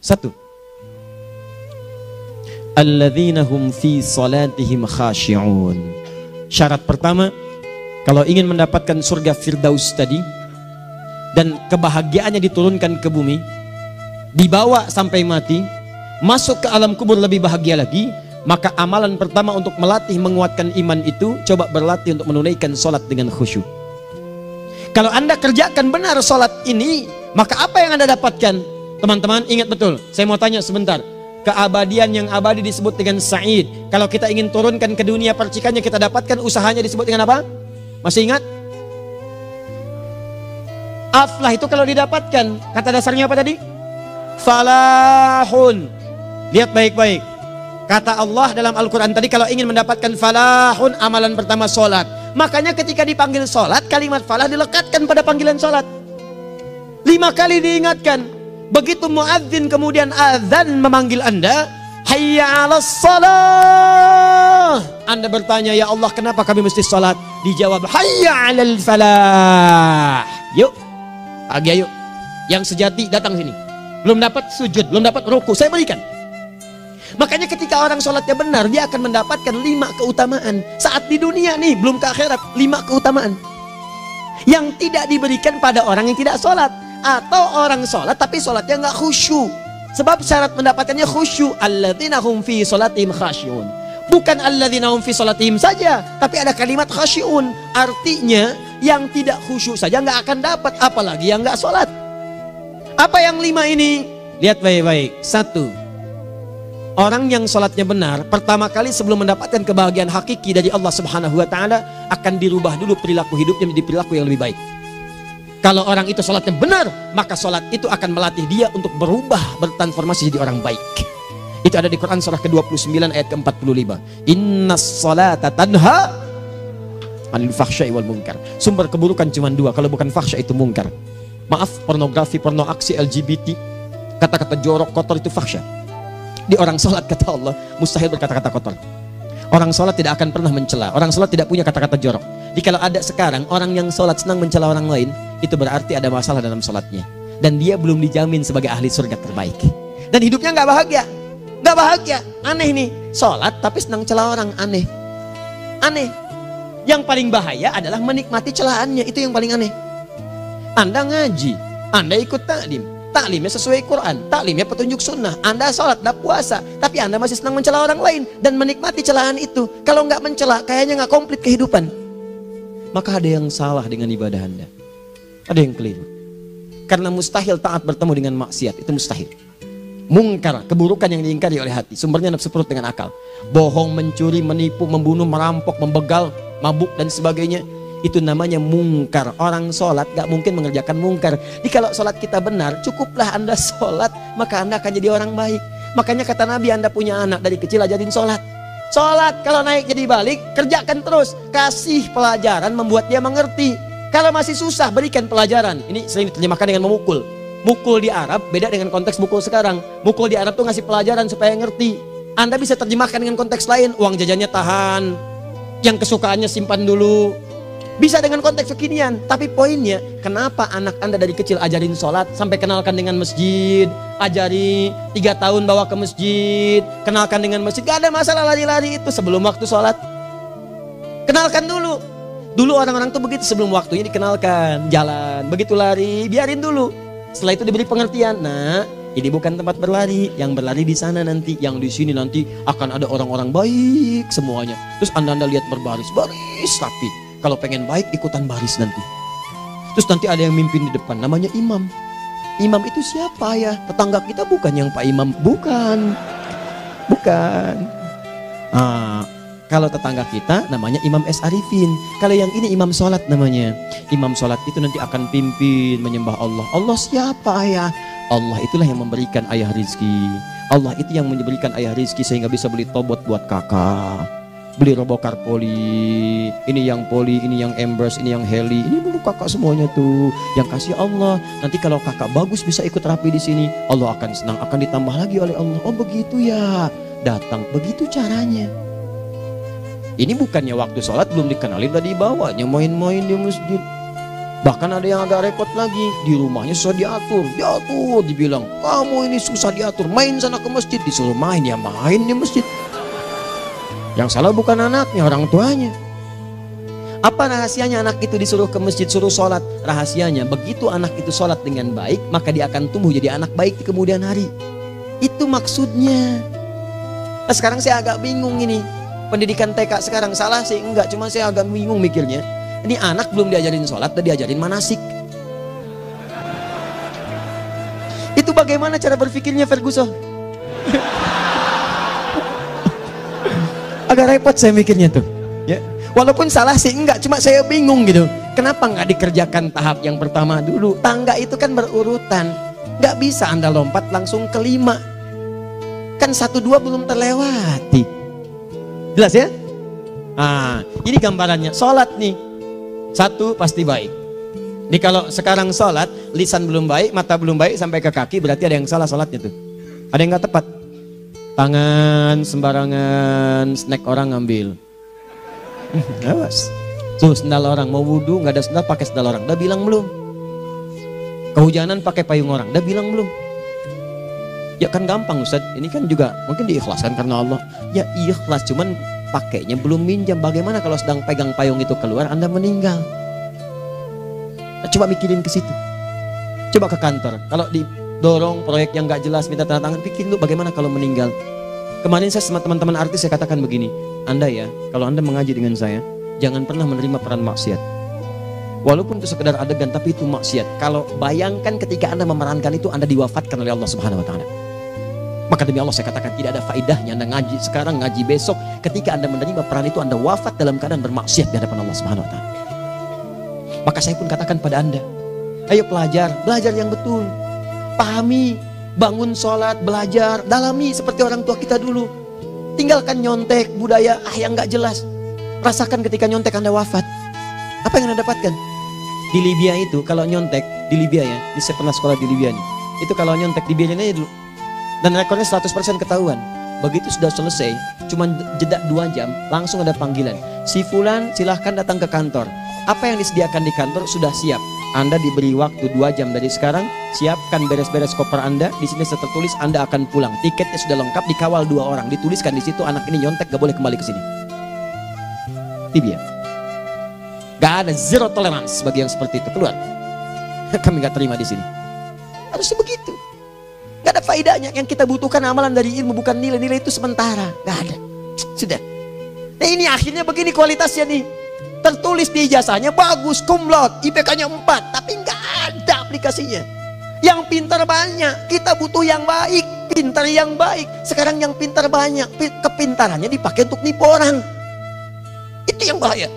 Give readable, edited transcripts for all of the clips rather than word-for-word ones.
Satu, alladzina hum fi salatihim khashi'un. Syarat pertama, kalau ingin mendapatkan surga Firdaus tadi dan kebahagiaannya diturunkan ke bumi, dibawa sampai mati, masuk ke alam kubur lebih bahagia lagi, maka amalan pertama untuk melatih menguatkan iman itu, coba berlatih untuk menunaikan sholat dengan khusyuk. Kalau Anda kerjakan benar sholat ini, maka apa yang Anda dapatkan? Teman-teman ingat betul, saya mau tanya sebentar. Keabadian yang abadi disebut dengan sa'id. Kalau kita ingin turunkan ke dunia percikannya kita dapatkan, usahanya disebut dengan apa? Masih ingat? Aflah itu kalau didapatkan, kata dasarnya apa tadi? Falahun. Lihat baik-baik. Kata Allah dalam Al-Quran tadi, kalau ingin mendapatkan falahun, amalan pertama sholat. Makanya ketika dipanggil sholat, kalimat falah dilekatkan pada panggilan sholat. 5 kali diingatkan. Begitu muadzin kemudian azan memanggil Anda, hayya 'alas shalah. Anda bertanya, ya Allah kenapa kami mesti sholat? Dijawab, hayya 'alal falah. Yuk, pagi yuk. Yang sejati datang sini. Belum dapat sujud, belum dapat ruku, saya berikan. Makanya ketika orang sholatnya benar, dia akan mendapatkan 5 keutamaan. Saat di dunia nih, belum ke akhirat, 5 keutamaan yang tidak diberikan pada orang yang tidak sholat. Atau orang sholat tapi sholatnya nggak khusyuk. Sebab syarat mendapatkannya khusyuk. Alladzina hum fi sholatihim khasyi'un. Bukan alladzina hum fi sholatihim saja, tapi ada kalimat khasyi'un. Artinya yang tidak khusyuk saja nggak akan dapat, apalagi yang nggak sholat. Apa yang 5 ini? Lihat baik-baik. 1, orang yang sholatnya benar, pertama kali sebelum mendapatkan kebahagiaan hakiki dari Allah Subhanahu wa Ta'ala, akan dirubah dulu perilaku hidupnya menjadi perilaku yang lebih baik. Kalau orang itu sholatnya benar, maka sholat itu akan melatih dia untuk berubah, bertransformasi jadi orang baik. Itu ada di Quran surah ke-29 ayat ke-45. Innas sholata tanha 'anil fahsya'i wal munkar. Sumber keburukan cuma 2, kalau bukan fahsya itu munkar. Maaf, pornografi, porno aksi, LGBT, kata-kata jorok, kotor itu fahsya. Di orang sholat kata Allah, mustahil berkata-kata kotor. Orang sholat tidak akan pernah mencela. Orang sholat tidak punya kata-kata jorok. Jadi kalau ada sekarang orang yang sholat senang mencela orang lain, itu berarti ada masalah dalam sholatnya. Dan dia belum dijamin sebagai ahli surga terbaik. Dan hidupnya nggak bahagia. Nggak bahagia. Aneh nih. Sholat tapi senang celah orang. Aneh. Aneh. Yang paling bahaya adalah menikmati celahannya. Itu yang paling aneh. Anda ngaji. Anda ikut taklim. Taklimnya sesuai Quran. Taklimnya petunjuk sunnah. Anda sholat, Anda puasa. Tapi Anda masih senang mencela orang lain. Dan menikmati celahan itu. Kalau nggak mencela, kayaknya nggak komplit kehidupan. Maka ada yang salah dengan ibadah Anda. Ada yang keliru. Karena mustahil taat bertemu dengan maksiat. Itu mustahil. Mungkar, keburukan yang diingkari oleh hati. Sumbernya nafsu perut dengan akal. Bohong, mencuri, menipu, membunuh, merampok, membegal, mabuk dan sebagainya. Itu namanya mungkar. Orang sholat gak mungkin mengerjakan mungkar. Jadi kalau sholat kita benar, cukuplah Anda sholat, maka Anda akan jadi orang baik. Makanya kata Nabi, Anda punya anak dari kecil ajarin sholat. Sholat kalau naik jadi balik, kerjakan terus. Kasih pelajaran membuat dia mengerti. Kalau masih susah, berikan pelajaran. Ini sering diterjemahkan dengan memukul. Mukul di Arab beda dengan konteks mukul sekarang. Mukul di Arab tuh ngasih pelajaran supaya ngerti. Anda bisa terjemahkan dengan konteks lain. Uang jajannya tahan, yang kesukaannya simpan dulu. Bisa dengan konteks kekinian. Tapi poinnya, kenapa anak Anda dari kecil ajarin sholat, sampai kenalkan dengan masjid, ajari 3 tahun bawa ke masjid, kenalkan dengan masjid. Gak ada masalah lari-lari itu sebelum waktu sholat. Kenalkan dulu. Dulu orang-orang tuh begitu, sebelum waktunya dikenalkan, jalan, begitu lari, biarin dulu. Setelah itu diberi pengertian. Nah, ini bukan tempat berlari, yang berlari di sana nanti, yang di sini nanti akan ada orang-orang baik semuanya. Terus anda lihat berbaris, baris rapi. Kalau pengen baik ikutan baris nanti. Terus nanti ada yang mimpin di depan, namanya imam. Imam itu siapa ya? Tetangga kita bukan yang Pak Imam, bukan. Kalau tetangga kita namanya Imam S. Arifin. Kalau yang ini imam sholat namanya. Imam sholat itu nanti akan pimpin menyembah Allah. Allah siapa ya? Allah itulah yang memberikan ayah rizki. Allah itu yang memberikan ayah rizki sehingga bisa beli tobot buat kakak, beli robokar poli. Ini yang poli, ini yang embers, ini yang heli. Ini dulu kakak semuanya tuh. Yang kasih Allah. Nanti kalau kakak bagus bisa ikut rapi di sini. Allah akan senang, akan ditambah lagi oleh Allah. Oh begitu ya. Datang, begitu caranya. Ini bukannya waktu sholat belum dikenalin tadi bawanya main-main di masjid. Bahkan ada yang agak repot lagi, di rumahnya susah diatur, dibilang, kamu ini susah diatur, main sana ke masjid, disuruh main, ya main di masjid. Yang salah bukan anaknya, orang tuanya. Apa rahasianya anak itu disuruh ke masjid, suruh sholat? Rahasianya, begitu anak itu sholat dengan baik, maka dia akan tumbuh jadi anak baik di kemudian hari. Itu maksudnya. Nah, sekarang saya agak bingung ini, pendidikan TK sekarang salah sih enggak, cuma saya agak bingung mikirnya. Ini anak belum diajarin sholat, udah diajarin manasik. Itu bagaimana cara berpikirnya Ferguson? Agak repot saya mikirnya tuh. Ya, walaupun salah sih enggak, cuma saya bingung gitu. Kenapa nggak dikerjakan tahap yang pertama dulu? Tangga itu kan berurutan, nggak bisa Anda lompat langsung ke 5. Kan 1, 2 belum terlewati. Jelas ya? Nah, ini gambarannya. Sholat nih. 1 pasti baik. Ini kalau sekarang sholat, lisan belum baik, mata belum baik, sampai ke kaki, berarti ada yang salah sholatnya tuh. Ada yang nggak tepat. Tangan sembarangan, snack orang ngambil. Awas. Tuh sendal orang, mau wudhu nggak ada sendal, pakai sendal orang. Udah bilang belum? Kehujanan pakai payung orang. Udah bilang belum? Ya kan gampang Ustaz. Ini kan juga mungkin diikhlaskan karena Allah. Ya ikhlas, cuman pakainya belum minjam. Bagaimana kalau sedang pegang payung itu keluar, Anda meninggal? Nah, coba mikirin ke situ. Coba ke kantor. Kalau didorong proyek yang nggak jelas, minta tanda tangan, pikirin dulu bagaimana kalau meninggal. Kemarin saya sama teman-teman artis, saya katakan begini, Anda ya, kalau Anda mengaji dengan saya, jangan pernah menerima peran maksiat. Walaupun itu sekedar adegan, tapi itu maksiat. Kalau bayangkan ketika Anda memerankan itu, Anda diwafatkan oleh Allah Subhanahu Wa Taala. Maka demi Allah saya katakan tidak ada faedahnya Anda ngaji sekarang, ngaji besok. Ketika Anda menerima peran itu, Anda wafat dalam keadaan bermaksiat di hadapan Allah Subhanahu Wa Taala. Maka saya pun katakan pada Anda, ayo belajar yang betul, pahami, bangun sholat, belajar, dalami seperti orang tua kita dulu. Tinggalkan nyontek, budaya yang nggak jelas. Rasakan ketika nyontek Anda wafat, apa yang Anda dapatkan? Di Libya itu kalau nyontek, di Libya ya, saya pernah sekolah di Libya nih, itu kalau nyontek dibiarin aja dulu. Dan rekornya 100% ketahuan. Begitu sudah selesai, cuma jeda 2 jam, langsung ada panggilan. Si Fulan silahkan datang ke kantor. Apa yang disediakan di kantor sudah siap. Anda diberi waktu 2 jam dari sekarang, siapkan beres-beres koper Anda. Di sini tertulis Anda akan pulang. Tiketnya sudah lengkap, dikawal 2 orang. Dituliskan di situ anak ini nyontek gak boleh kembali ke sini. Libya. Gak ada, zero tolerance bagi yang seperti itu. Keluar. Kami gak terima di sini. Harusnya begitu. Gak ada faedahnya. Yang kita butuhkan amalan dari ilmu, bukan nilai-nilai itu sementara. Gak ada. Sudah. Nah ini akhirnya begini kualitasnya nih. Tertulis di ijazahnya bagus, cum laude, IPK-nya 4, tapi gak ada aplikasinya. Yang pintar banyak, kita butuh yang baik, pintar yang baik. Sekarang yang pintar banyak, kepintarannya dipakai untuk nipu orang. Itu yang bahaya.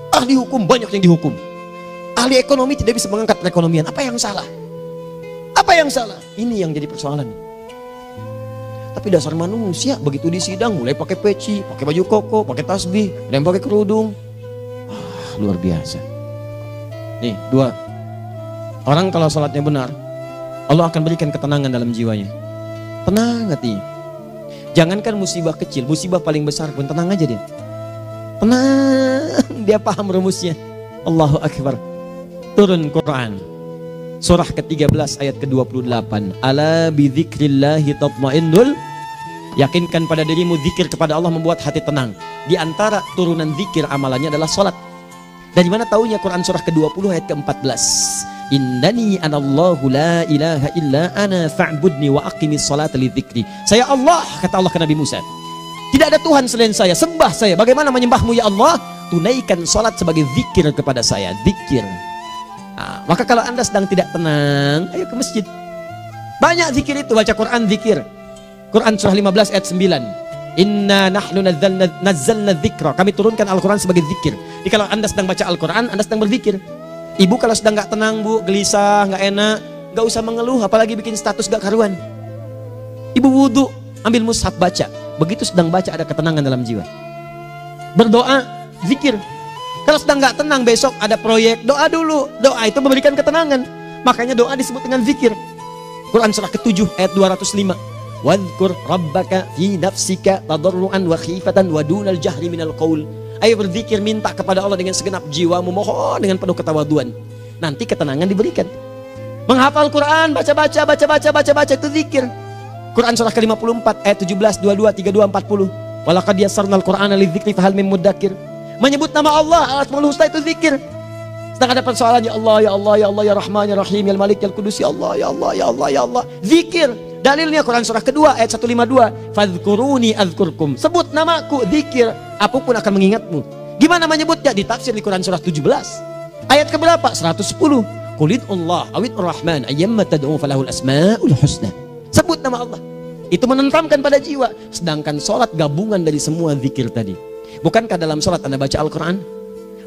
Ahli hukum banyak yang dihukum. Ahli ekonomi tidak bisa mengangkat perekonomian. Apa yang salah? Apa yang salah? Ini yang jadi persoalan. Tapi dasar manusia begitu di sidang mulai pakai peci, pakai baju koko, pakai tasbih, dan pakai kerudung. Luar biasa. Nih 2. Orang kalau sholatnya benar, Allah akan berikan ketenangan dalam jiwanya. Tenang hati. Jangankan musibah kecil, musibah paling besar pun tenang aja dia. Tenang, dia paham rumusnya. Allahu Akbar. Turun Quran. Surah ke-13 ayat ke-28. Ala bidzikrillahi tatmainnul. Yakinkan pada dirimu zikir kepada Allah membuat hati tenang. Di antara turunan zikir amalannya adalah sholat. Dari mana taunya Quran surah ke-20 ayat ke-14. Innani anallahu la ilaha illa ana fa'budni wa aqimis salata li dzikri. Saya Allah, kata Allah ke Nabi Musa. Tidak ada Tuhan selain saya, sembah saya. Bagaimana menyembahmu ya Allah? Tunaikan salat sebagai zikir kepada saya, zikir. Nah, maka kalau Anda sedang tidak tenang, ayo ke masjid. Banyak zikir itu, baca Quran zikir. Quran surah 15 ayat 9. Inna nahnu nazzalna dzikra. Kami turunkan Al-Quran sebagai zikir. Jadi kalau Anda sedang baca Al-Quran, Anda sedang berzikir. Ibu kalau sedang nggak tenang, Bu, gelisah, nggak enak, nggak usah mengeluh, apalagi bikin status gak karuan. Ibu wudhu, ambil mushaf baca. Begitu sedang baca ada ketenangan dalam jiwa. Berdoa, zikir. Kalau sedang nggak tenang, besok ada proyek, doa dulu. Doa itu memberikan ketenangan. Makanya doa disebut dengan zikir. Quran surah ke-7 ayat 205. Wadhkur rabbaka fi nafsika tadarruan wa khifatan wa dunal jahri minal qaul. Ayo berzikir, minta kepada Allah dengan segenap jiwamu, mohon dengan penuh ketawaduan. nanti ketenangan diberikan. Menghafal Quran, baca itu zikir. Quran surah ke-54 ayat 17, 22, 32, 40. Walaqad yassarnal Qur'ana lidzikri fahal min muddakir. Menyebut nama Allah, Al-Asmaul Husna itu zikir. Sedang ada persoalan, ya Allah, ya Allah, ya Allah, ya Rahman, ya Rahim, ya Malik, ya Qudus, ya Allah, ya Allah, ya Allah, ya Allah. Zikir. Dalilnya Quran surah kedua ayat 152. Fadhkuruni adzkurkum. Sebut namaku, zikir. Apapun akan mengingatmu. Gimana menyebutnya? Ditafsir di Quran surah 17. Ayat keberapa? 110. Qulid Allah awid Rahman ayyamma tad'u falahul asmaul husna. Sebut nama Allah. Itu menenteramkan pada jiwa. Sedangkan sholat gabungan dari semua zikir tadi. Bukankah dalam sholat Anda baca Al-Quran?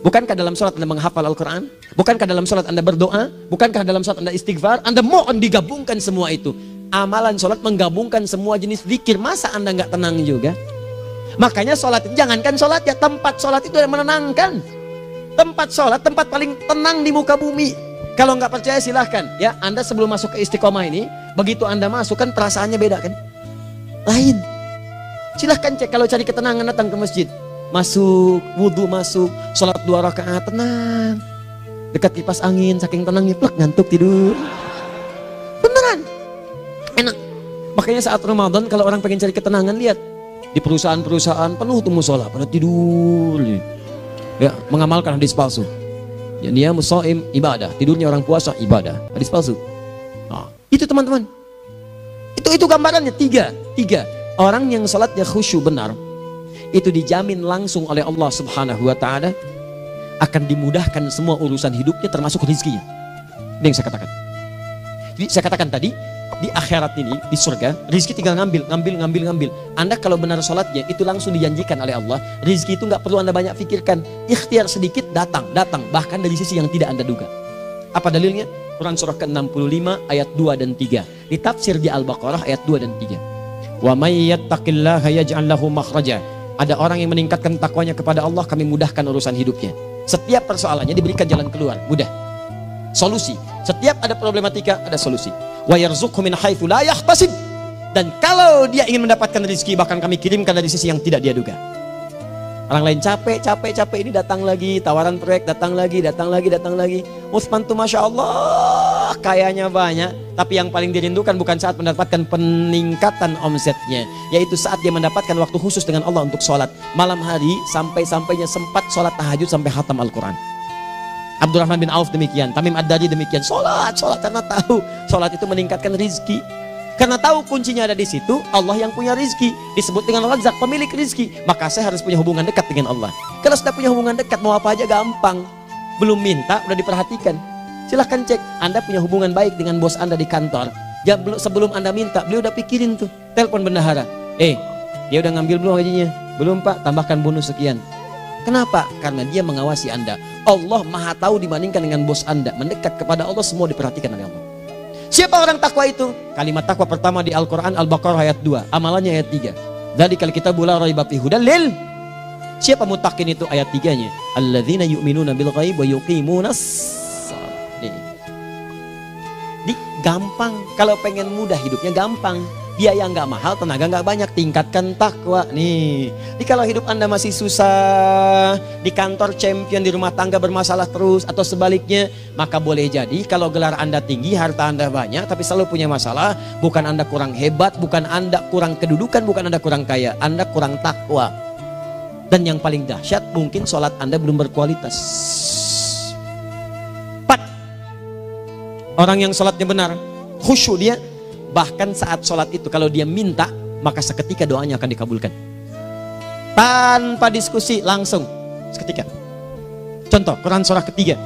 Bukankah dalam sholat Anda menghafal Al-Quran? Bukankah dalam sholat Anda berdoa? Bukankah dalam sholat Anda istighfar? Anda mohon digabungkan semua itu. Amalan sholat menggabungkan semua jenis zikir. Masa Anda nggak tenang juga? Makanya sholat, jangankan sholat ya, tempat sholat itu yang menenangkan. Tempat sholat, tempat paling tenang di muka bumi. Kalau nggak percaya silahkan ya, Anda sebelum masuk ke Istiqomah ini, begitu Anda masuk kan perasaannya beda kan? Lain. Silahkan cek, kalau cari ketenangan datang ke masjid. Masuk, wudhu masuk, sholat 2 rakaat, tenang. Dekat kipas angin, saking tenangnya, plek ngantuk tidur. Beneran. Enak. Makanya saat Ramadan kalau orang pengen cari ketenangan, lihat. Di perusahaan-perusahaan penuh tuh musola, pada tidur. Ya, mengamalkan hadis palsu. Ya, dia musoim ibadah, tidurnya orang puasa ibadah, hadis palsu. Nah, itu teman-teman. Itu gambarannya tiga. Orang yang salatnya khusyuk benar, itu dijamin langsung oleh Allah Subhanahu wa taala akan dimudahkan semua urusan hidupnya termasuk rezekinya. Ini yang saya katakan. Jadi saya katakan tadi, di akhirat ini, di surga, rezeki tinggal ngambil. Anda kalau benar sholatnya, itu langsung dijanjikan oleh Allah. Rezeki itu nggak perlu Anda banyak pikirkan. Ikhtiar sedikit, datang. Bahkan dari sisi yang tidak Anda duga. Apa dalilnya? Quran surah ke-65 ayat 2 dan 3. Ditafsir di Al-Baqarah ayat 2 dan 3. Wa may yattaqillaha yaj'al lahu makhraja. Ada orang yang meningkatkan takwanya kepada Allah, kami mudahkan urusan hidupnya. Setiap persoalannya diberikan jalan keluar, mudah. Solusi. Setiap ada problematika, ada solusi. Wa yarzuqhu min haitsu la yahtasib. Dan kalau dia ingin mendapatkan rezeki, bahkan kami kirimkan dari sisi yang tidak dia duga. Orang lain capek ini datang lagi, tawaran proyek datang lagi. Utsman tuh Masya Allah kayanya banyak, tapi yang paling dirindukan bukan saat mendapatkan peningkatan omsetnya, yaitu saat dia mendapatkan waktu khusus dengan Allah untuk sholat malam hari, sampai-sampainya sempat sholat tahajud sampai khatam Al-Quran. Abdurrahman bin Auf demikian, Tamim Ad-Dari demikian, sholat karena tahu sholat itu meningkatkan rizki. Karena tahu kuncinya ada di situ, Allah yang punya rizki, disebut dengan Razzaq, pemilik rizki. Maka saya harus punya hubungan dekat dengan Allah. Kalau sudah punya hubungan dekat, mau apa aja gampang. Belum minta, udah diperhatikan. Silahkan cek, Anda punya hubungan baik dengan bos Anda di kantor. Ya, sebelum Anda minta, beliau udah pikirin tuh. Telepon bendahara, dia udah ngambil belum gajinya? Belum Pak, tambahkan bonus sekian. Kenapa? Karena dia mengawasi Anda. Allah maha tahu dibandingkan dengan bos Anda. Mendekat kepada Allah, semua diperhatikan oleh Allah. Siapa orang takwa itu? Kalimat takwa pertama di Al-Quran Al-Baqarah ayat 2, amalannya ayat 3. Dzalikal kitabu la raiba fihi hudal lil. Siapa mutakin itu? Ayat 3-nya. Alladzina yu'minuna bil ghaib wa yuqimunas shalah. Di gampang, kalau pengen mudah hidupnya gampang. Biaya nggak mahal, tenaga nggak banyak, tingkatkan takwa nih. Jadi kalau hidup Anda masih susah, di kantor champion, di rumah tangga bermasalah terus, atau sebaliknya, maka boleh jadi kalau gelar Anda tinggi, harta Anda banyak, tapi selalu punya masalah. Bukan Anda kurang hebat, bukan Anda kurang kedudukan, bukan Anda kurang kaya, Anda kurang takwa. Dan yang paling dahsyat, mungkin sholat Anda belum berkualitas. 4. Orang yang sholatnya benar, khusyuk dia. Bahkan saat sholat itu kalau dia minta, maka seketika doanya akan dikabulkan. Tanpa diskusi, langsung seketika. Contoh, Quran surah ketiga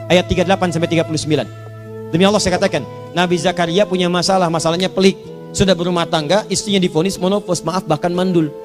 ayat 38-39. Demi Allah saya katakan, Nabi Zakaria punya masalahnya pelik. Sudah berumah tangga, istrinya divonis monopos, maaf bahkan mandul.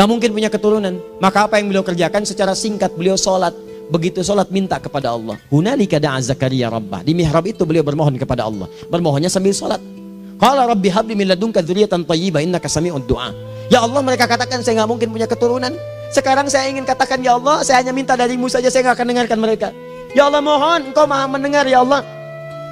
Gak mungkin punya keturunan. Maka apa yang beliau kerjakan? Secara singkat beliau sholat. Begitu sholat minta kepada Allah. Hunalika da'a Zakaria rabbah. Di mihrab itu beliau bermohon kepada Allah. Bermohonnya sambil sholat. Qala rabbi habli min ladunka dzurriyyatan thayyibah innaka sami'ud du'a. Ya Allah, mereka katakan saya nggak mungkin punya keturunan. Sekarang saya ingin katakan, ya Allah, saya hanya minta darimu saja, saya nggak akan dengarkan mereka. Ya Allah, mohon Engkau maha mendengar, ya Allah.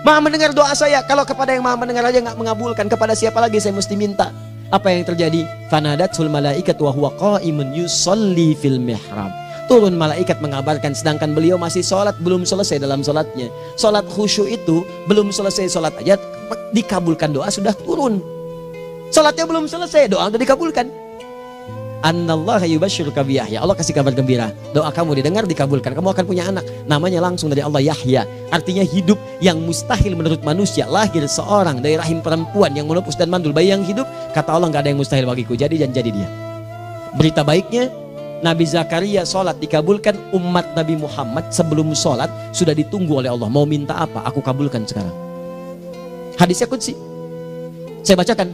Maha mendengar doa saya. Kalau kepada yang maha mendengar aja nggak mengabulkan, kepada siapa lagi saya mesti minta? Apa yang terjadi? Fanadatul malaikatu wa huwa qa'imun yusalli fil mihrab. turun malaikat mengabarkan, sedangkan beliau masih sholat, belum selesai dalam sholatnya. Sholat khusyuk itu belum selesai sholat aja dikabulkan, doa sudah turun. Sholatnya belum selesai, doa sudah dikabulkan. Annallaha yubashshiruka bi Yahya, Allah kasih kabar gembira, doa kamu didengar, dikabulkan, kamu akan punya anak, namanya langsung dari Allah Yahya, artinya hidup yang mustahil menurut manusia. Lahir seorang dari rahim perempuan yang menepus dan mandul, bayi yang hidup, kata Allah nggak ada yang mustahil bagiku, jadi dan jadi dia. Berita baiknya, Nabi Zakaria sholat dikabulkan. Umat Nabi Muhammad sebelum sholat sudah ditunggu oleh Allah, mau minta apa aku kabulkan sekarang. Hadisnya qudsi, saya bacakan.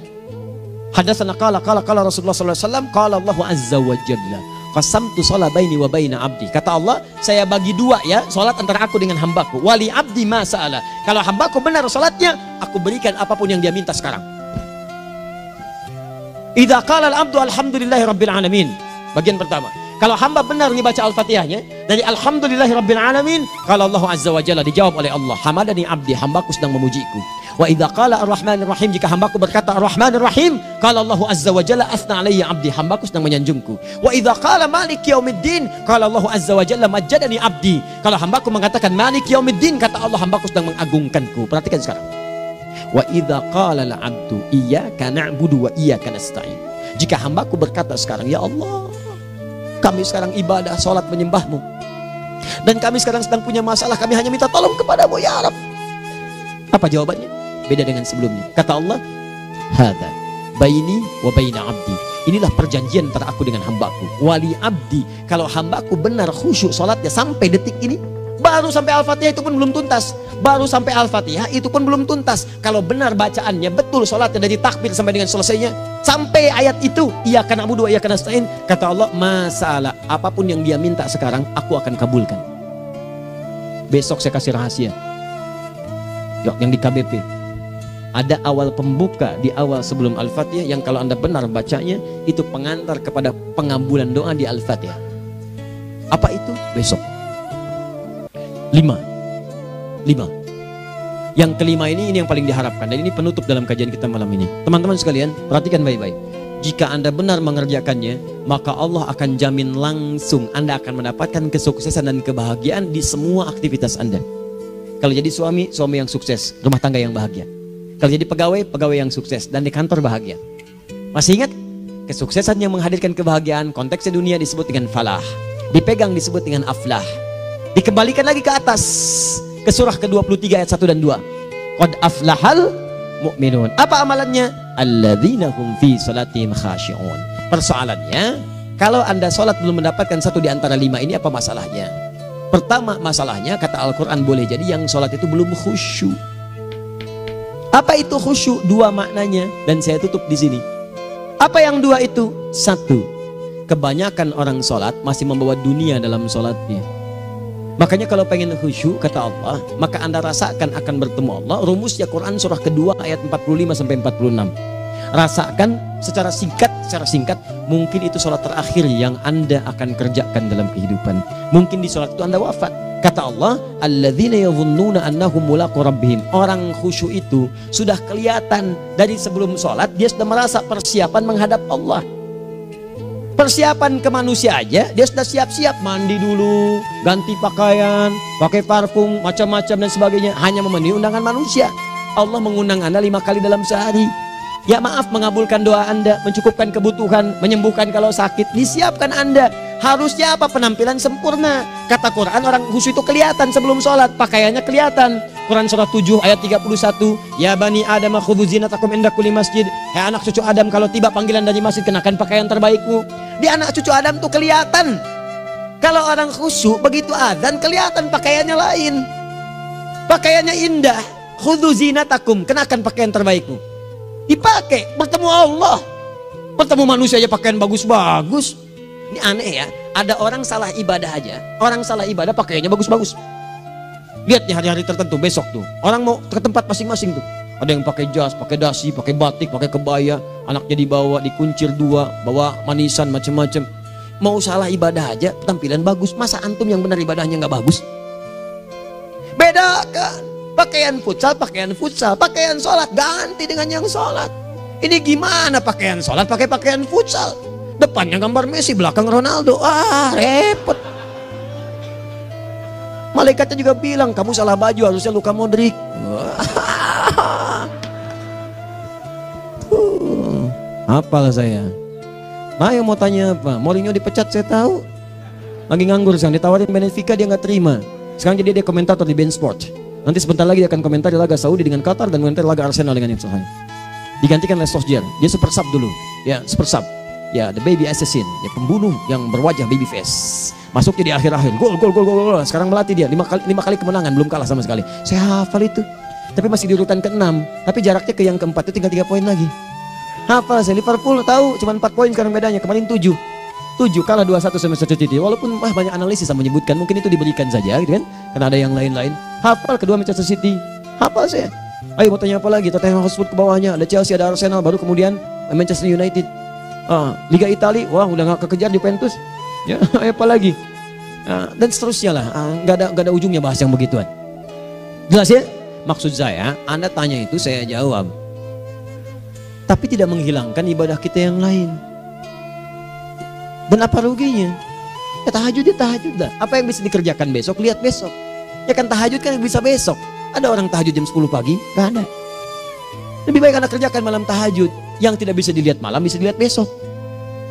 Hadatsana qala Rasulullah sallallahu alaihi wasallam, qala Allah azza wa jalla, qasamtu shalah baini wa baina abdi. Kata Allah, saya bagi dua ya salat antara aku dengan hambaku. Wali abdi ma sa'ala. Kalau hambaku benar salatnya, aku berikan apapun yang dia minta sekarang. Idza qala al-abdu alhamdulillahi rabbil alamin. Bagian pertama, kalau hamba benar membaca Al-Fatihahnya dari alhamdulillahi rabbil alamin, kalau Allah azza wa jalla dijawab oleh Allah, hamadani abdi, hambaku sedang memujiku. Wa idza qala ar-rahmanir rahim, jika hambaku berkata ar-rahmanir rahim, qala Allah azza wa jalla athna alayya abdi, hambaku sedang menyanjungku. Wa idza qala maliki yaumiddin, qala Allah azza wa jalla majjadani abdi, kalau hambaku mengatakan maliki yaumiddin, kata Allah hambaku sedang mengagungkanku. Perhatikan sekarang. Wa idza qala al-'abdu iyyaka na'budu wa iyyaka nasta'in, jika hambaku berkata sekarang, ya Allah, kami sekarang ibadah, salat menyembahmu, dan kami sekarang sedang punya masalah, kami hanya minta tolong kepadamu ya Rabb. Apa jawabannya? Beda dengan sebelumnya. Kata Allah, hadza baini wa baina abdi, inilah perjanjian antara aku dengan hambaku. Wali abdi, kalau hambaku benar khusyuk salatnya sampai detik ini, baru sampai Al-Fatihah itu pun belum tuntas, baru sampai Al-Fatihah itu pun belum tuntas. Kalau benar bacaannya betul, salatnya dari takbir sampai dengan selesainya, sampai ayat itu, iyyaka na'budu wa iyyaka nasta'in, kata Allah, masalah apapun yang dia minta sekarang aku akan kabulkan. Besok saya kasih rahasia yang di KBP. Ada awal pembuka di awal sebelum Al-Fatihah yang kalau Anda benar bacanya, itu pengantar kepada pengabulan doa di Al-Fatihah. Apa itu? Besok. 5. Yang kelima ini yang paling diharapkan, dan ini penutup dalam kajian kita malam ini. Teman-teman sekalian, perhatikan baik-baik. Jika Anda benar mengerjakannya, maka Allah akan jamin langsung Anda akan mendapatkan kesuksesan dan kebahagiaan di semua aktivitas Anda. Kalau jadi suami, suami yang sukses, rumah tangga yang bahagia. Kalau jadi pegawai, pegawai yang sukses, dan di kantor bahagia. Masih ingat? Kesuksesan yang menghadirkan kebahagiaan, konteksnya dunia disebut dengan falah, dipegang disebut dengan aflah. Dikembalikan lagi ke atas, ke surah ke-23 ayat 1 dan 2. Qad aflahal mu'minun. Apa amalannya? Alladzina hum fi salatihim khashi'un. Persoalannya, kalau Anda sholat belum mendapatkan satu di antara 5 ini, apa masalahnya? Pertama masalahnya, kata Al-Quran, boleh jadi yang sholat itu belum khusyuk. Apa itu khusyuk? 2 maknanya, dan saya tutup di sini. Apa yang 2 itu? 1, kebanyakan orang sholat masih membawa dunia dalam sholatnya. Makanya kalau pengen khusyuk, kata Allah, maka Anda rasakan akan bertemu Allah. Rumusnya Quran surah kedua ayat 45 sampai 46. Rasakan secara singkat, mungkin itu sholat terakhir yang Anda akan kerjakan dalam kehidupan. Mungkin di sholat itu Anda wafat. Kata Allah, alladzina yadhunnuna annahum mulaqu rabbihim. Orang khusyuk itu sudah kelihatan dari sebelum sholat, dia sudah merasa persiapan menghadap Allah. Persiapan ke manusia aja, dia sudah siap-siap, mandi dulu, ganti pakaian, pakai parfum, macam-macam dan sebagainya, hanya memenuhi undangan manusia. Allah mengundang Anda 5 kali dalam sehari. Ya maaf, mengabulkan doa Anda, mencukupkan kebutuhan, menyembuhkan kalau sakit, disiapkan Anda. Harusnya apa? Penampilan sempurna. Kata Quran, orang khusyuk itu kelihatan sebelum sholat, pakaiannya kelihatan. Quran surah 7 ayat 31, ya bani Adam khudzu zinatakum inda kulli masjid. Hai anak cucu Adam, kalau tiba panggilan dari masjid, kenakan pakaian terbaikmu. Di anak cucu Adam tuh kelihatan. Kalau orang khusyuk begitu adzan kelihatan pakaiannya lain. Pakaiannya indah. Khudzu zinatakum, kenakan pakaian terbaikmu. Dipakai bertemu Allah. Bertemu manusia aja pakaian bagus-bagus. Ini aneh ya. Ada orang salah ibadah aja. Orang salah ibadah pakaiannya bagus-bagus. Lihat nih hari-hari tertentu besok tuh. Orang mau ke tempat masing-masing tuh. Ada yang pakai jas, pakai dasi, pakai batik, pakai kebaya. Anaknya dibawa, dikuncir 2, bawa manisan macam-macam. Mau salah ibadah aja tampilan bagus. Masa antum yang benar ibadahnya nggak bagus? Bedakan. Pakaian futsal, pakaian sholat ganti dengan yang sholat. Ini gimana pakaian sholat pakai pakaian futsal? Depannya gambar Messi, belakang Ronaldo. Repot. Malaikatnya juga bilang, kamu salah baju, harusnya Luka Modric. Apalah saya. Nah, yang mau tanya apa? Mourinho dipecat saya tahu. Lagi nganggur sekarang, ditawarin Benfica dia nggak terima. Sekarang jadi dia komentator di beIN Sport. Nanti sebentar lagi dia akan komentari laga Saudi dengan Qatar dan komentari laga Arsenal dengan Ipswich. Digantikan oleh Solskjaer. Dia super sub dulu. Ya, super sub. Ya, the baby assassin, ya pembunuh yang berwajah baby face. Masuknya di akhir-akhir. Gol. Sekarang melatih dia 5 kali kemenangan, belum kalah sama sekali. Saya hafal itu. Tapi masih di urutan ke-6. Tapi jaraknya ke yang ke-4 itu tinggal 3 poin lagi. Hafal saya. Liverpool tahu cuma 4 poin sekarang bedanya. Kemarin 7 kalah 2-1 sama Manchester City. Walaupun banyak analisis yang menyebutkan mungkin itu diberikan saja gitu kan. Karena ada yang lain-lain. Hafal kedua Manchester City. Hafal saya. Ayo mau tanya apa lagi? Tottenham Hotspur ke bawahnya. Ada Chelsea, ada Arsenal, baru kemudian Manchester United. Liga Italia, wah udah gak kekejar Juventus. Ya, apa lagi? Dan seterusnya lah. Gak ada ujungnya bahas yang begituan. Jelas ya? Maksud saya, Anda tanya itu saya jawab. Tapi tidak menghilangkan ibadah kita yang lain. Dan apa ruginya? Ya tahajud dah. Apa yang bisa dikerjakan besok, lihat besok. Ya kan tahajud kan bisa besok. Ada orang tahajud jam 10 pagi? Gak ada. Lebih baik Anda kerjakan malam tahajud. Yang tidak bisa dilihat malam, bisa dilihat besok.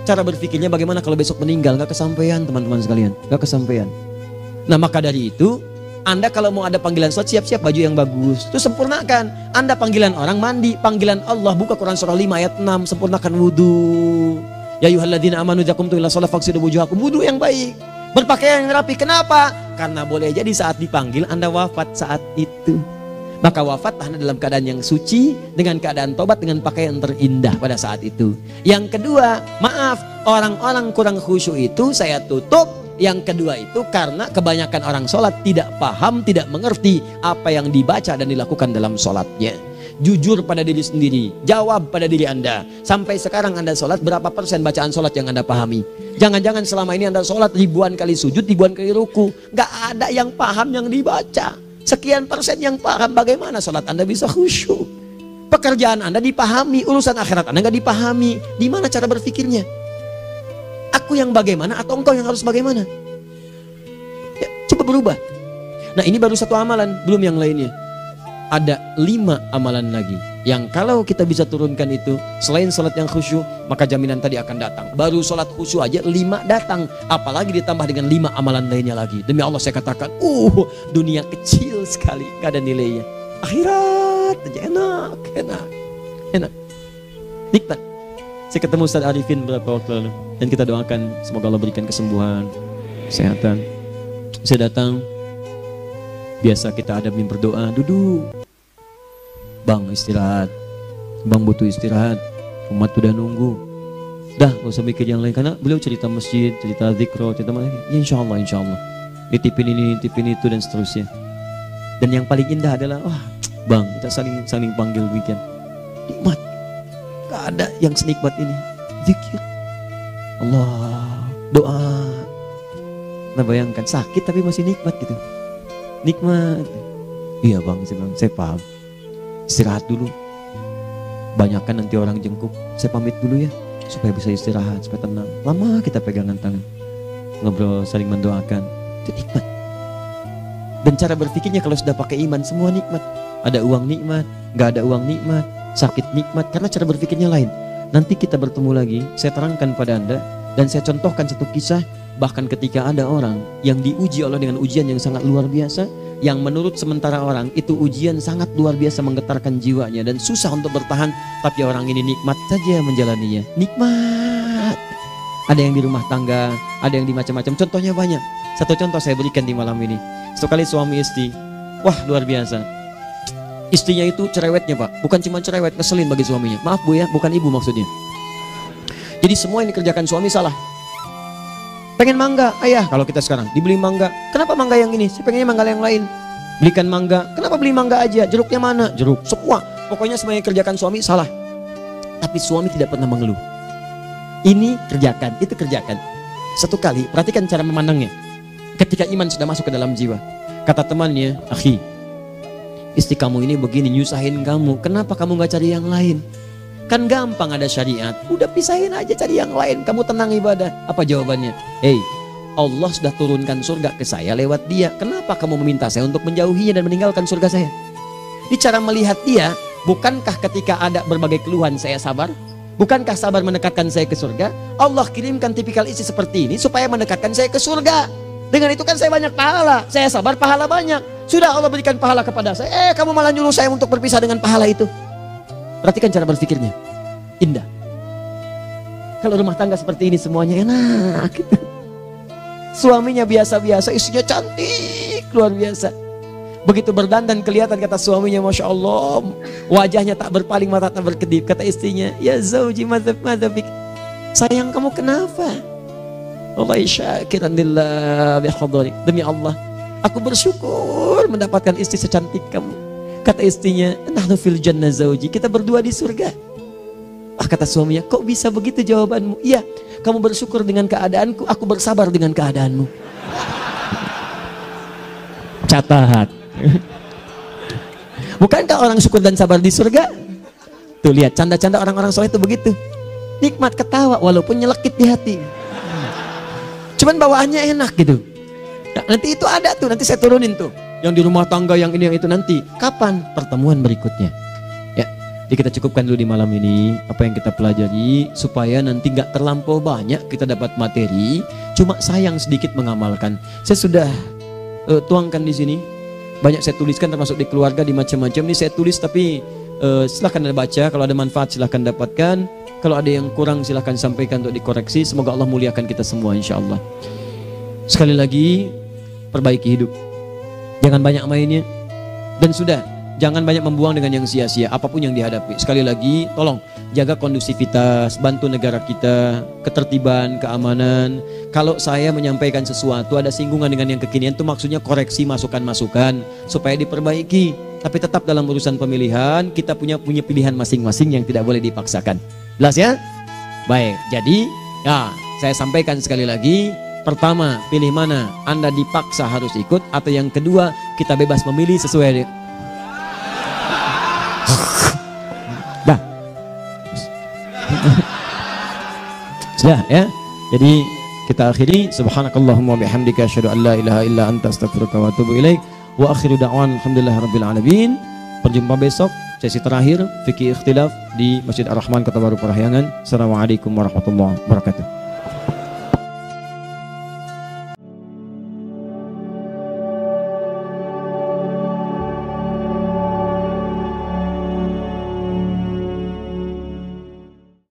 Cara berpikirnya bagaimana kalau besok meninggal? Gak kesampaian teman-teman sekalian. Gak kesampaian. Nah maka dari itu, Anda kalau mau ada panggilan sholat, siap-siap baju yang bagus. Terus sempurnakan. Anda panggilan orang mandi. Panggilan Allah, buka Quran surah 5 ayat 6. Sempurnakan wudhu. Ya ayyuhalladzina amanu idza qumtum ila shalah faghsilu wujuhakum. Wudhu yang baik. Berpakaian yang rapi. Kenapa? Karena boleh jadi saat dipanggil Anda wafat saat itu. Maka wafat Anda dalam keadaan yang suci, dengan keadaan tobat, dengan pakaian terindah pada saat itu. Yang kedua, maaf, orang-orang kurang khusyuk itu saya tutup. Yang kedua itu karena kebanyakan orang sholat tidak paham, tidak mengerti apa yang dibaca dan dilakukan dalam sholatnya. Jujur pada diri sendiri, jawab pada diri Anda. Sampai sekarang Anda sholat, berapa persen bacaan sholat yang Anda pahami? Jangan-jangan selama ini Anda sholat ribuan kali sujud, ribuan kali ruku. Gak ada yang paham yang dibaca. Sekian persen yang paham, bagaimana sholat Anda bisa khusyuk? Pekerjaan Anda dipahami, urusan akhirat Anda gak dipahami. Di mana cara berpikirnya? Aku yang bagaimana atau engkau yang harus bagaimana? Ya, coba berubah. Nah ini baru satu amalan, belum yang lainnya. Ada 5 amalan lagi yang kalau kita bisa turunkan itu, selain sholat yang khusyuk, maka jaminan tadi akan datang. Baru sholat khusyuk aja 5 datang, apalagi ditambah dengan 5 amalan lainnya lagi. Demi Allah saya katakan, dunia kecil sekali, gak ada nilainya. Akhirat aja enak, nikmat. Saya ketemu Ustaz Arifin beberapa waktu lalu, dan kita doakan semoga Allah berikan kesembuhan, kesehatan. Saya datang, biasa kita adamin berdoa, duduk. Bang istirahat, bang butuh istirahat, umat udah nunggu. Dah gak usah mikir yang lain, karena beliau cerita masjid, cerita zikro, cerita mana. Ya insya Allah, nitipin ini, nitipin itu dan seterusnya. Dan yang paling indah adalah, bang kita saling panggil weekend. Nikmat, gak ada yang senikmat ini. Zikir, Allah, doa. Nah bayangkan sakit tapi masih nikmat gitu. Nikmat. Iya bang, saya paham. Istirahat dulu. Banyakkan nanti orang jengkuk. Saya pamit dulu ya, supaya bisa istirahat, supaya tenang. Lama kita pegangan tangan, ngobrol, saling mendoakan. Itu nikmat. Dan cara berpikirnya kalau sudah pakai iman, semua nikmat. Ada uang nikmat, gak ada uang nikmat, sakit nikmat. Karena cara berpikirnya lain. Nanti kita bertemu lagi, saya terangkan pada Anda. Dan saya contohkan satu kisah. Bahkan ketika ada orang yang diuji Allah dengan ujian yang sangat luar biasa, yang menurut sementara orang itu ujian sangat luar biasa menggetarkan jiwanya dan susah untuk bertahan, tapi orang ini nikmat saja menjalaninya. Nikmat. Ada yang di rumah tangga, ada yang di macam-macam. Contohnya banyak. Satu contoh saya berikan di malam ini. Sekali suami istri, wah luar biasa. Istrinya itu cerewetnya Pak, bukan cuma cerewet, ngeselin bagi suaminya. Maaf Bu ya, bukan ibu maksudnya. Jadi semua yang dikerjakan suami salah. Pengen mangga, ayah kalau kita sekarang dibeli mangga. Kenapa mangga yang ini? Saya pengennya mangga yang lain. Belikan mangga. Kenapa beli mangga aja? Jeruknya mana? Jeruk. Semua. Pokoknya semua yang kerjakan suami salah. Tapi suami tidak pernah mengeluh. Ini kerjakan, itu kerjakan. Satu kali, perhatikan cara memandangnya. Ketika iman sudah masuk ke dalam jiwa. Kata temannya, akhi, istri kamu ini begini, nyusahin kamu. Kenapa kamu gak cari yang lain? Kan gampang ada syariat. Udah pisahin aja, cari yang lain. Kamu tenang ibadah. Apa jawabannya? Hey, Allah sudah turunkan surga ke saya lewat dia. Kenapa kamu meminta saya untuk menjauhinya dan meninggalkan surga saya? Ini cara melihat dia. Bukankah ketika ada berbagai keluhan saya sabar? Bukankah sabar mendekatkan saya ke surga? Allah kirimkan tipikal istri seperti ini supaya mendekatkan saya ke surga. Dengan itu kan saya banyak pahala. Saya sabar, pahala banyak. Sudah Allah berikan pahala kepada saya. Kamu malah nyuruh saya untuk berpisah dengan pahala itu. Perhatikan cara berpikirnya. Indah. Kalau rumah tangga seperti ini semuanya enak gitu. Suaminya biasa-biasa, istrinya cantik, luar biasa. Begitu berdandan kelihatan kata suaminya, Masya Allah, wajahnya tak berpaling, mata tak berkedip. Kata istrinya, ya zauji madhabik, sayang kamu kenapa? Wallahi syakiran lillah bihadari, demi Allah aku bersyukur mendapatkan istri secantik kamu. Kata istrinya, nahnu fil jannah zauji, kita berdua di surga. Kata suaminya, kok bisa begitu jawabanmu? Iya, kamu bersyukur dengan keadaanku, aku bersabar dengan keadaanmu. Catat. Bukankah orang syukur dan sabar di surga? Tuh lihat canda-canda orang-orang soleh itu begitu. Nikmat ketawa walaupun nyelekit di hati. Cuman bawaannya enak gitu. Nah, nanti itu ada tuh, nanti saya turunin tuh. Yang di rumah tangga, yang ini, yang itu nanti. Kapan? Pertemuan berikutnya. Ya, jadi kita cukupkan dulu di malam ini apa yang kita pelajari supaya nanti nggak terlampau banyak kita dapat materi. Cuma sayang sedikit mengamalkan. Saya sudah tuangkan di sini. Banyak saya tuliskan termasuk di keluarga, di macam-macam. Ini saya tulis tapi silahkan Anda baca. Kalau ada manfaat silahkan dapatkan. Kalau ada yang kurang silahkan sampaikan untuk dikoreksi. Semoga Allah muliakan kita semua insya Allah. Sekali lagi, perbaiki hidup. Jangan banyak mainnya. Dan sudah, jangan banyak membuang dengan yang sia-sia apapun yang dihadapi. Sekali lagi, tolong jaga kondusivitas, bantu negara kita, ketertiban, keamanan. Kalau saya menyampaikan sesuatu ada singgungan dengan yang kekinian, itu maksudnya koreksi masukan-masukan supaya diperbaiki. Tapi tetap dalam urusan pemilihan kita punya pilihan masing-masing yang tidak boleh dipaksakan. Jelas ya? Baik, jadi ya saya sampaikan sekali lagi. Pertama, pilih mana? Anda dipaksa harus ikut, atau yang kedua, kita bebas memilih sesuai. Dah. Sudah ya. Jadi kita akhiri. Subhanakallahumma bihamdika asyhadu an la ilaha illa anta astaghfiruka wa atubu ilaik. Wa akhiru da'wan alhamdulillahirabbil alamin. Berjumpa besok sesi terakhir fikih ikhtilaf di Masjid Ar-Rahman Kota Baru Parahyangan. Assalamualaikum warahmatullahi wabarakatuh.